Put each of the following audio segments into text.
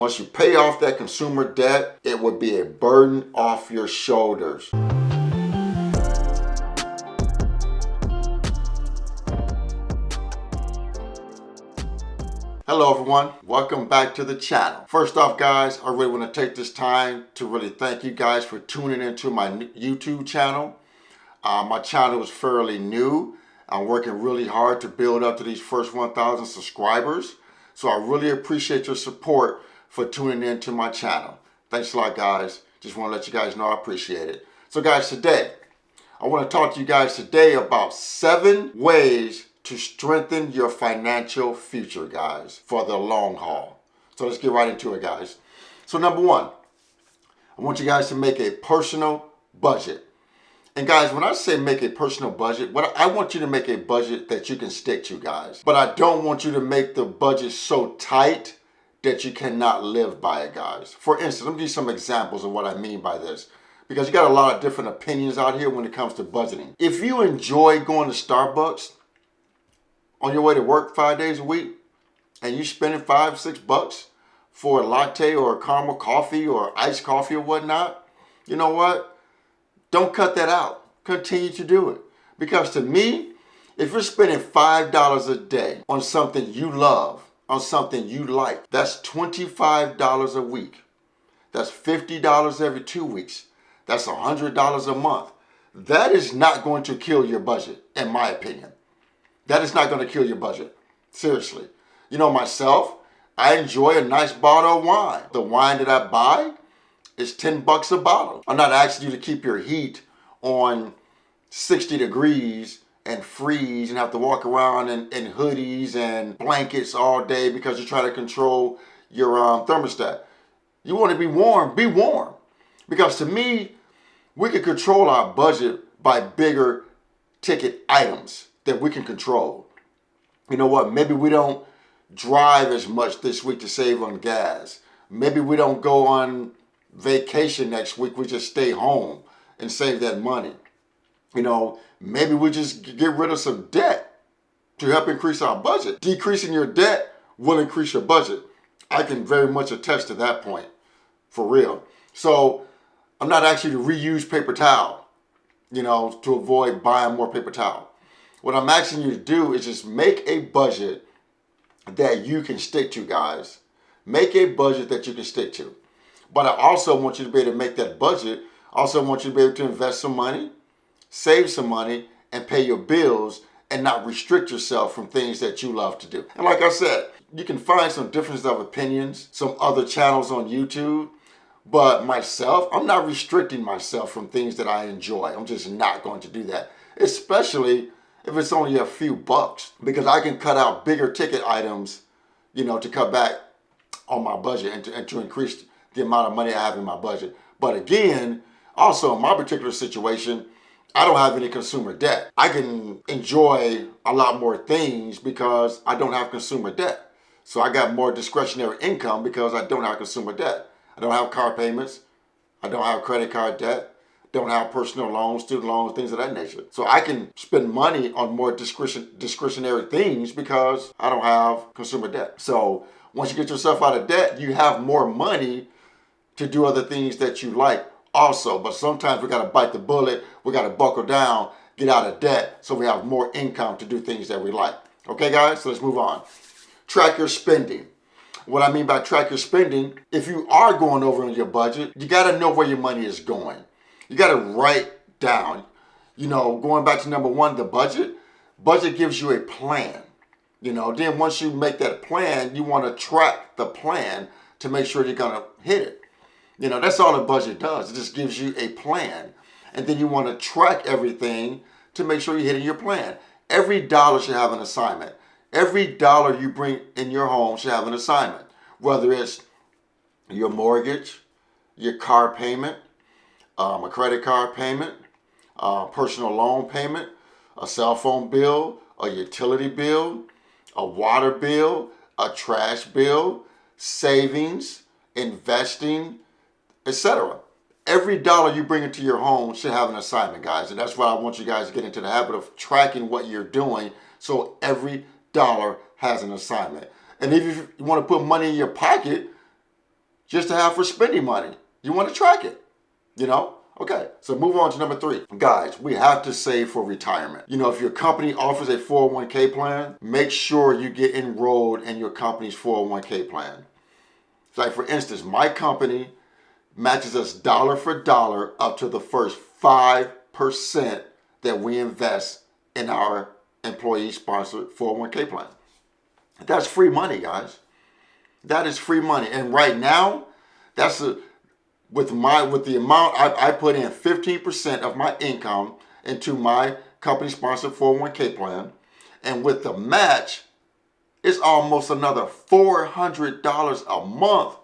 Once you pay off that consumer debt, it would be a burden off your shoulders. Hello everyone, welcome back to the channel. First off guys, I really want to take this time to really thank you guys for tuning into my YouTube channel. My channel is fairly new. I'm working really hard to build up to these first 1,000 subscribers. So I really appreciate your support for tuning into my channel. Thanks a lot guys. Just want to let you guys know I appreciate it. So guys, today, I want to talk to you guys today about 7 ways to strengthen your financial future, guys, for the long haul. So let's get right into it, guys. So number 1, I want you guys to make a personal budget. And guys, when I say make a personal budget, I want you to make a budget that you can stick to, guys. But I don't want you to make the budget so tight that you cannot live by it, guys. For instance, let me give you some examples of what I mean by this, because you got a lot of different opinions out here when it comes to budgeting. If you enjoy going to Starbucks on your way to work 5 days a week, and you spending $5-6 for a latte or a caramel coffee or iced coffee or whatnot, you know what? Don't cut that out. Continue to do it. Because to me, if you're spending $5 a day on something you love, on something you like, that's $25 a week. That's $50 every 2 weeks. That's $100 a month. That is not going to kill your budget, in my opinion. That is not going to kill your budget. Seriously. You know, myself, I enjoy a nice bottle of wine. The wine that I buy is $10 a bottle. I'm not asking you to keep your heat on 60 degrees and freeze and have to walk around in hoodies and blankets all day because you're trying to control your thermostat. You want to be warm, be warm. Because to me, we can control our budget by bigger ticket items that we can control. You know what? Maybe we don't drive as much this week to save on gas. Maybe we don't go on vacation next week. We just stay home and save that money. You know, maybe we just get rid of some debt to help increase our budget. Decreasing your debt will increase your budget. I can very much attest to that point, for real. So I'm not asking you to reuse paper towel, you know, to avoid buying more paper towel. What I'm asking you to do is just make a budget that you can stick to, guys. Make a budget that you can stick to. But I also want you to be able to make that budget. I also want you to be able to invest some money, save some money, and pay your bills and not restrict yourself from things that you love to do. And like I said, you can find some differences of opinions, some other channels on YouTube. But myself, I'm not restricting myself from things that I enjoy. I'm just not going to do that. Especially if it's only a few bucks, because I can cut out bigger ticket items, you know, to cut back on my budget and to increase the amount of money I have in my budget. But again, also in my particular situation, I don't have any consumer debt. I can enjoy a lot more things because I don't have consumer debt. So I got more discretionary income because I don't have consumer debt. I don't have car payments. I don't have credit card debt. Don't have personal loans, student loans, things of that nature. So I can spend money on more discretionary things because I don't have consumer debt. So once you get yourself out of debt, you have more money to do other things that you like also. But sometimes we got to bite the bullet. We got to buckle down, get out of debt so we have more income to do things that we like. Okay, guys? So let's move on. Track your spending. What I mean by track your spending, if you are going over on your budget, you got to know where your money is going. You got to write down, you know, going back to number 1, the budget. Budget gives you a plan. You know, then once you make that plan, you want to track the plan to make sure you're going to hit it. You know, that's all a budget does. It just gives you a plan. And then you want to track everything to make sure you're hitting your plan. Every dollar should have an assignment. Every dollar you bring in your home should have an assignment. Whether it's your mortgage, your car payment, a credit card payment, personal loan payment, a cell phone bill, a utility bill, a water bill, a trash bill, savings, investing, etc. Every dollar you bring into your home should have an assignment, guys. And that's why I want you guys to get into the habit of tracking what you're doing so every dollar has an assignment. And if you want to put money in your pocket, just to have for spending money. You want to track it, you know? Okay, so move on to number 3. Guys, we have to save for retirement. You know, if your company offers a 401k plan, make sure you get enrolled in your company's 401k plan. Like for instance, my company matches us dollar for dollar up to the first 5% that we invest in our employee-sponsored 401k plan. That's free money, guys. That is free money. And right now, with the amount I put in 15% of my income into my company-sponsored 401k plan, and with the match, it's almost another $400 a month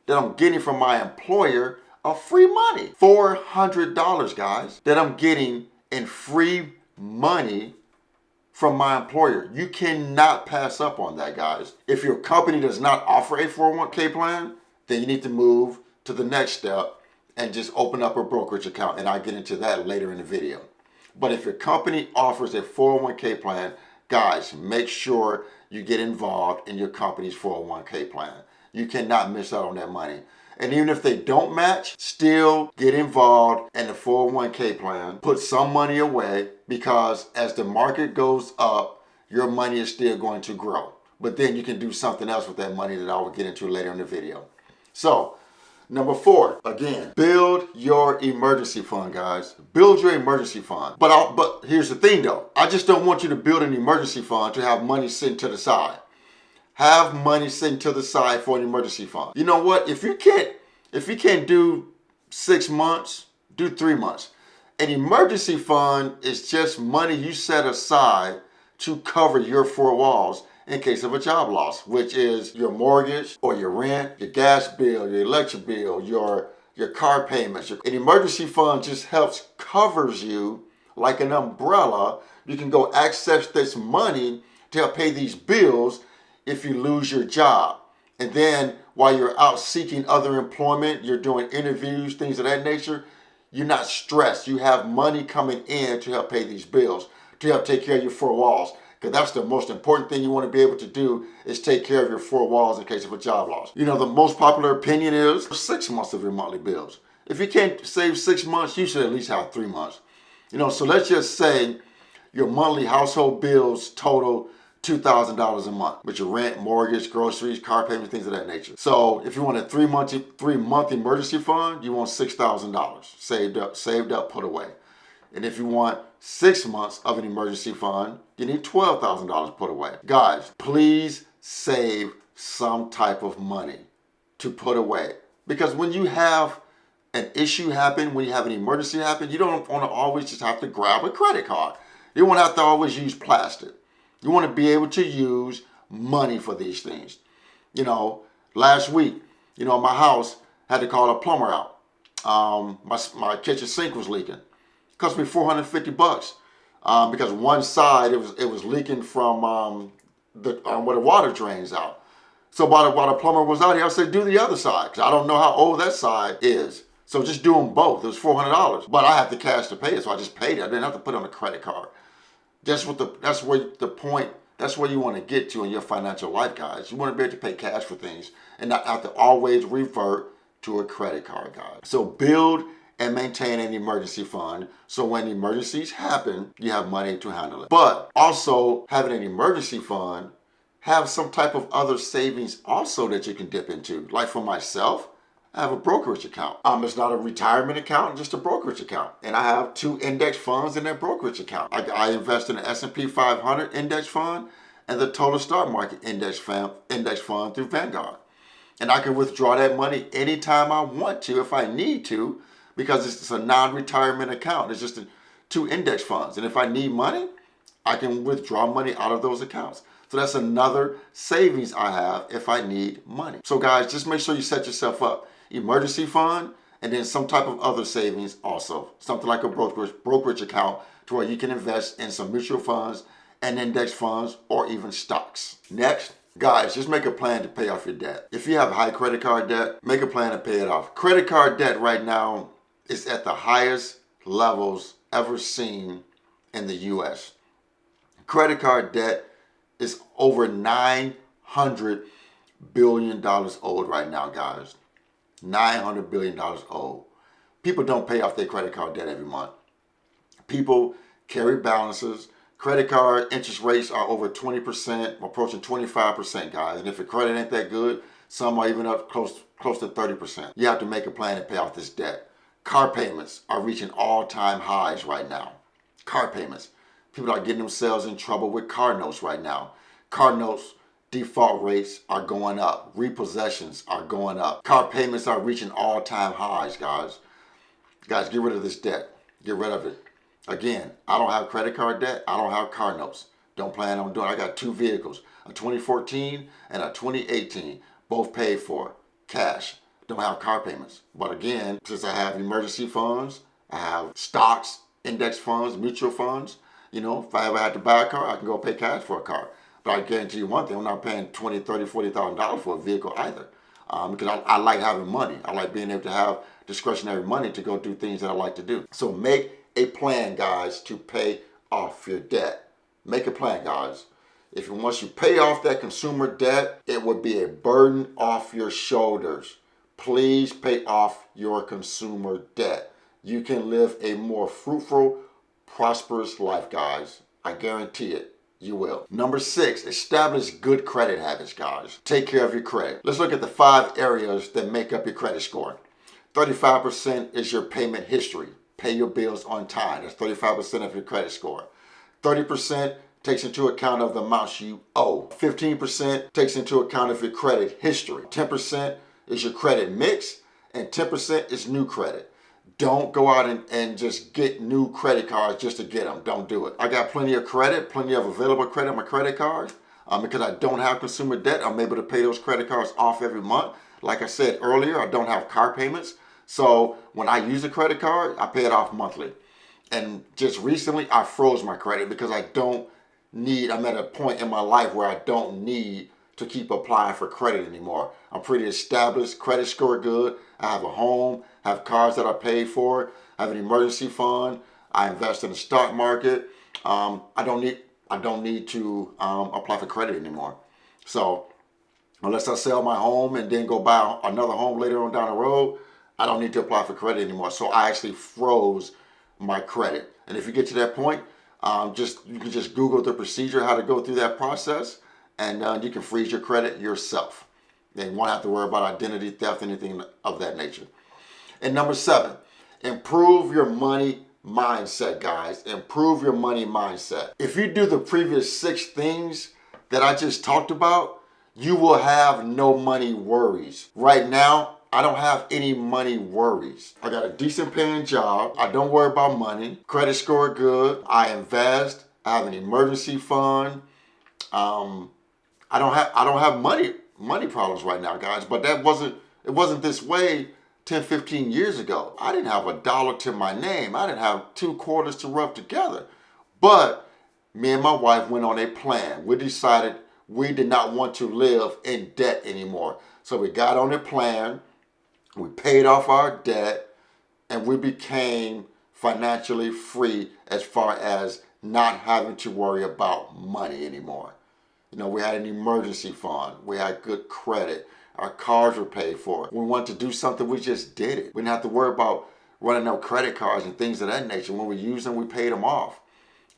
that I'm getting from my employer of free money. $400, guys, that I'm getting in free money from my employer. You cannot pass up on that, guys. If your company does not offer a 401k plan, then you need to move to the next step and just open up a brokerage account. And I'll get into that later in the video. But if your company offers a 401k plan, guys, make sure you get involved in your company's 401k plan. You cannot miss out on that money. And even if they don't match, still get involved in the 401k plan. Put some money away, because as the market goes up, your money is still going to grow. But then you can do something else with that money that I will get into later in the video. So, number 4, again, build your emergency fund, guys. Build your emergency fund. But here's the thing though. I just don't want you to build an emergency fund to have money sitting to the side. Have money sitting to the side for an emergency fund. You know what? If you can't do 6 months, do 3 months. An emergency fund is just money you set aside to cover your 4 walls in case of a job loss, which is your mortgage or your rent, your gas bill, your electric bill, your car payments. An emergency fund just covers you like an umbrella. You can go access this money to help pay these bills if you lose your job. And then while you're out seeking other employment, you're doing interviews, things of that nature, you're not stressed. You have money coming in to help pay these bills, to help take care of your 4 walls. Because that's the most important thing you want to be able to do, is take care of your 4 walls in case of a job loss. You know, the most popular opinion is 6 months of your monthly bills. If you can't save 6 months, you should at least have 3 months. You know, so let's just say your monthly household bills total $2,000 a month with your rent, mortgage, groceries, car payments, things of that nature. So if you want a 3-month emergency fund, you want $6,000 saved up, put away. And if you want 6 months of an emergency fund, you need $12,000 put away. Guys, please save some type of money to put away. Because when you have an issue happen, when you have an emergency happen, you don't want to always just have to grab a credit card. You won't have to always use plastic. You want to be able to use money for these things. You know, last week, you know, my house had to call a plumber out. My kitchen sink was leaking. It cost me $450 because one side it was leaking from where the water drains out. So while the plumber was out here, I said, do the other side, because I don't know how old that side is. So just do them both. It was $400, but I had the cash to pay it, so I just paid it. I didn't have to put it on a credit card. That's where you want to get to in your financial life, guys. You want to be able to pay cash for things and not have to always revert to a credit card, guys. So build and maintain an emergency fund, so when emergencies happen, you have money to handle it. But also, having an emergency fund, have some type of other savings also that you can dip into. Like for myself, I have a brokerage account. It's not a retirement account, just a brokerage account. And I have 2 index funds in that brokerage account. I invest in the S&P 500 index fund and the Total Stock Market index fund through Vanguard. And I can withdraw that money anytime I want to, if I need to, because it's a non-retirement account. It's just 2 index funds. And if I need money, I can withdraw money out of those accounts. So that's another savings I have if I need money. So guys, just make sure you set yourself up. Emergency fund, and then some type of other savings also. Something like a brokerage account to where you can invest in some mutual funds and index funds or even stocks. Next, guys, just make a plan to pay off your debt. If you have high credit card debt, make a plan to pay it off. Credit card debt right now is at the highest levels ever seen in the US. Credit card debt is over $900 billion old right now, guys. $900 billion owed. People don't pay off their credit card debt every month. People carry balances. Credit card interest rates are over 20%, approaching 25%, guys. And if your credit ain't that good, some are even up close to 30%. You have to make a plan to pay off this debt. Car payments are reaching all-time highs right now. Car payments. People are getting themselves in trouble with car notes right now. Car notes default rates are going up. Repossessions are going up. Car payments are reaching all-time highs, guys. Guys, get rid of this debt. Get rid of it. Again, I don't have credit card debt. I don't have car notes. Don't plan on doing it. I got two vehicles, a 2014 and a 2018, both paid for, cash. Don't have car payments. But again, since I have emergency funds, I have stocks, index funds, mutual funds, if I ever had to buy a car, I can go pay cash for a car. But I guarantee you one thing, I'm not paying $20,000, $30,000, $40,000 for a vehicle either. Because I like having money. I like being able to have discretionary money to go do things that I like to do. So make a plan, guys, to pay off your debt. Make a plan, guys. Once you pay off that consumer debt, it would be a burden off your shoulders. Please pay off your consumer debt. You can live a more fruitful, prosperous life, guys. I guarantee it. You will. Number 6, establish good credit habits, guys. Take care of your credit. Let's look at the 5 areas that make up your credit score. 35% is your payment history. Pay your bills on time. That's 35% of your credit score. 30% takes into account of the amounts you owe. 15% takes into account of your credit history. 10% is your credit mix, and 10% is new credit. Don't go out and just get new credit cards just to get them. Don't do it. I got plenty of credit, plenty of available credit on my credit card. Because I don't have consumer debt, I'm able to pay those credit cards off every month. Like I said earlier, I don't have car payments. So when I use a credit card, I pay it off monthly. And just recently, I froze my credit because I'm at a point in my life where I don't need to keep applying for credit anymore. I'm pretty established, credit score good. I have a home, have cars that I paid for, I have an emergency fund, I invest in the stock market. I don't need to apply for credit anymore. So unless I sell my home and then go buy another home later on down the road, I don't need to apply for credit anymore. So I actually froze my credit. And if you get to that point, you can just Google the procedure, how to go through that process, and you can freeze your credit yourself. And you won't have to worry about identity theft, anything of that nature. And number 7, improve your money mindset, guys. Improve your money mindset. If you do the previous 6 things that I just talked about, you will have no money worries. Right now, I don't have any money worries. I got a decent paying job. I don't worry about money. Credit score good. I invest. I have an emergency fund. I don't have money problems right now, guys. But it wasn't this way 10, 15 years ago. I didn't have $1 to my name. I didn't have 2 quarters to rub together. But me and my wife went on a plan. We decided we did not want to live in debt anymore. So we got on a plan. We paid off our debt, and we became financially free as far as not having to worry about money anymore. We had an emergency fund. We had good credit. Our cars were paid for. When we wanted to do something, we just did it. We didn't have to worry about running out credit cards and things of that nature. When we used them, we paid them off.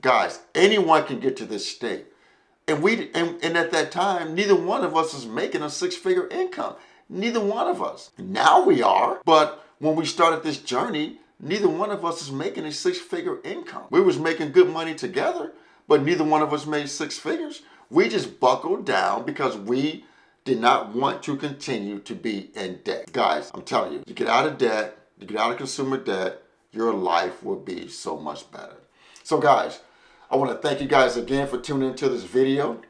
Guys, anyone can get to this state. And at that time, neither one of us was making a 6-figure income. Neither one of us. Now we are, but when we started this journey, neither one of us is making a 6-figure income. We was making good money together, but neither one of us made 6 figures. We just buckled down because we did not want to continue to be in debt. Guys, I'm telling you, you get out of debt, you get out of consumer debt, your life will be so much better. So guys, I want to thank you guys again for tuning into this video.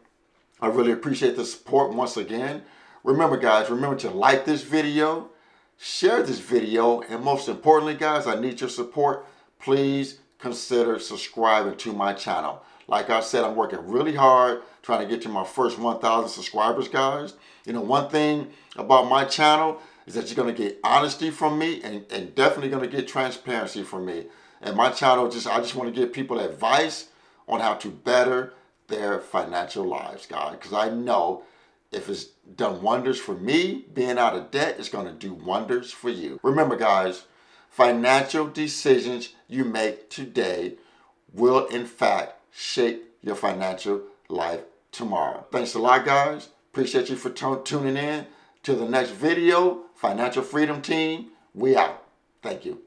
I really appreciate the support once again. Remember guys, remember to like this video, share this video, and most importantly guys, I need your support. Please consider subscribing to my channel. Like I said, I'm working really hard trying to get to my first 1,000 subscribers, guys. One thing about my channel is that you're going to get honesty from me and definitely going to get transparency from me. And my channel, I just want to give people advice on how to better their financial lives, guys. Because I know If it's done wonders for me, being out of debt, it's going to do wonders for you. Remember, guys, financial decisions you make today will, in fact, shape your financial life tomorrow. Thanks a lot, guys. Appreciate you for tuning in. Till the next video, Financial Freedom Team, we out. Thank you.